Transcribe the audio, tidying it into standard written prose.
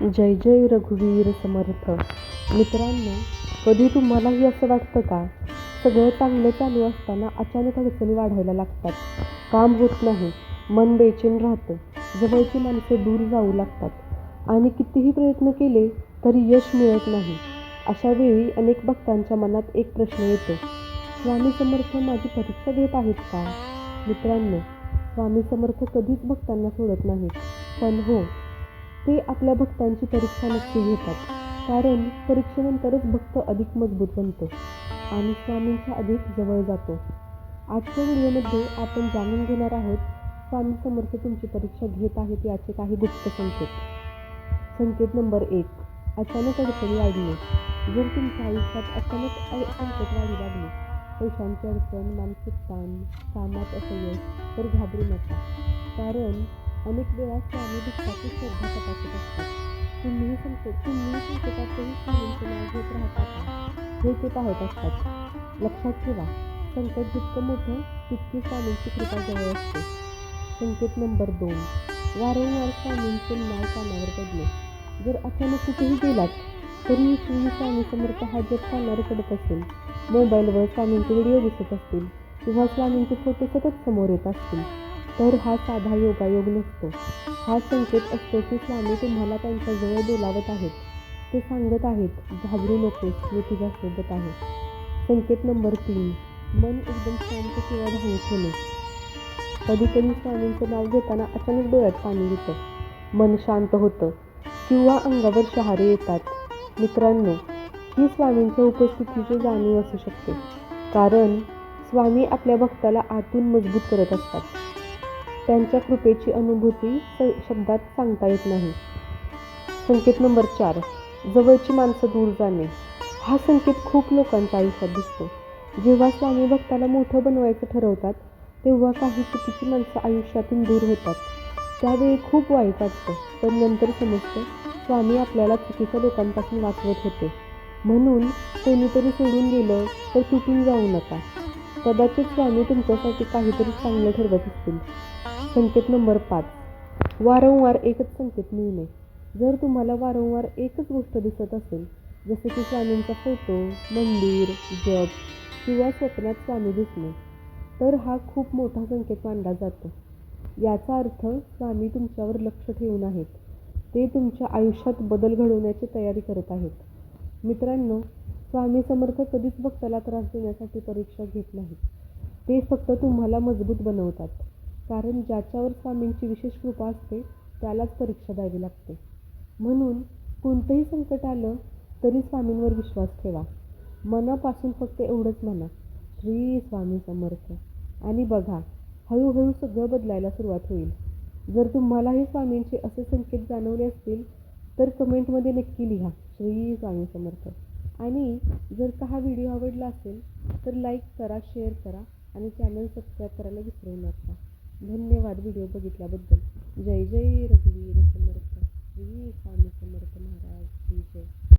जय जय रघुवीर समर्थ. मित्रांनो, कधी तुम्हालाही असं वाटतं का, सगळं चांगलं चालू असताना अचानक अडचणी वाढायला लागतात, काम होत नाही, मन बेचैन राहतं, जवळची माणसं दूर जाऊ लागतात आणि कितीही प्रयत्न केले तरी यश मिळत नाही. अशा वेळी अनेक भक्तांच्या मनात एक प्रश्न येतो, स्वामी समर्थ माझी परीक्षा घेत आहेत का? मित्रांनो, स्वामी समर्थ कधीच भक्तांना सोडत नाहीत, पण हो, ते आपल्या भक्तांची परीक्षा नक्की घेतात. कारण परीक्षेनंतरच भक्त अधिक मजबूत बनतो आणि स्वामींच्या अधिक जवळ जातो. आजच्या व्हिडिओमध्ये आपण जाणून घेणार आहोत, स्वामी समर्थ तुमची परीक्षा घेत आहेत याचे काही गुप्त संकेत. संकेत नंबर 1, अचानक अडचणी वाढणे. जर तुमच्या आयुष्यात अचानक संकट वाढू लागले, पैशांची अडचण, मानसिक ताण, कामात अपयश, तर घाबरू नका. कारण अनेक वेळा स्वामी दुःखाची श्रद्धा तपासत असतात. तुम्ही संकटातही स्वामींचे नाव घेत राहता का, हे ते पाहत असतात. लक्षात ठेवा, संकट जितकं मोठं तितकी स्वामींची कृपा जवळ असते. संकेत नंबर 2, वारंवार स्वामींचे नाव कानावर पडणे. जर अचानक कुठेही गेलात तरी श्री स्वामी समर्थ हा जप कानावर पडत असेल, मोबाईलवर स्वामींचे व्हिडिओ दिसत असतील किंवा स्वामींचे फोटो सतत समोर येत असतील, तर हा साधा योगायोग नसतो. हा संकेत असतो की स्वामी तुम्हाला त्यांच्या जवळ बोलावत आहेत. ते सांगत आहेत, घाबरू नकोस, मी तुझ्यासोबत आहे. संकेत नंबर 3, मन एकदम शांत किंवा भावुक होणे. कधी कधी स्वामींचं नाव घेताना अचानक डोळ्यात पाणी येतं, मन शांत होतं किंवा अंगावर शहारे येतात. मित्रांनो, ही स्वामींच्या उपस्थितीची जाणीव असू शकते. कारण स्वामी आपल्या भक्ताला आतून मजबूत करत असतात. त्यांच्या कृपेची अनुभूती शब्दात सांगता येत नाही. संकेत नंबर 4, जवळची माणसं दूर जाणे. हा संकेत खूप लोकांच्या आयुष्यात दिसतो. जेव्हा स्वामी भक्ताला मोठं बनवायचं ठरवतात, तेव्हा काही चुकीची माणसं आयुष्यातून दूर होतात. त्यावेळी खूप वाईट वाटतं, पण नंतर समजतं स्वामी आपल्याला चुकीच्या लोकांपासून वाचवत होते. म्हणून कोणीतरी सोडून गेलं तर तुटून जाऊ नका. कदाचित स्वामी तुमच्यासाठी काहीतरी चांगलं ठरवत असतील. संकेत नंबर 5, वारंवार एकच संकेत मिळणे. जर तुम्हाला वारंवार एकच गोष्ट दिसत असेल, जसे की स्वामींचा फोटो, मंदिर, जप किंवा स्वप्नात स्वामी दिसणे, तर हा खूप मोठा संकेत मानला जातो. याचा अर्थ स्वामी तुमच्यावर लक्ष ठेवून आहेत. ते तुमच्या आयुष्यात बदल घडवण्याची तयारी करत आहेत. मित्रांनो, स्वामी समर्थ कधीच भक्ताला त्रास देण्यासाठी परीक्षा घेत नाहीत. ते फक्त तुम्हाला मजबूत बनवतात. कारण ज्याच्यावर स्वामींची विशेष कृपा असते त्यालाच परीक्षा द्यावी लागते. म्हणून कोणतंही संकट आलं तरी स्वामींवर विश्वास ठेवा. मनापासून फक्त एवढंच म्हणा, श्री स्वामी समर्थ, आणि बघा, हळूहळू सगळं बदलायला सुरुवात होईल. जर तुम्हालाही स्वामींचे असे संकेत जाणवले असतील तर कमेंटमध्ये नक्की लिहा, श्री स्वामी समर्थ. आणि जर का हा व्हिडिओ आवडला असेल तर लाईक करा, शेअर करा आणि चॅनल सबस्क्राईब करायला विसरू नका. धन्यवाद व्हिडिओ बघितल्याबद्दल. जय जय रघुवीर समर्थ. श्री स्वामी समर्थ महाराज की जय.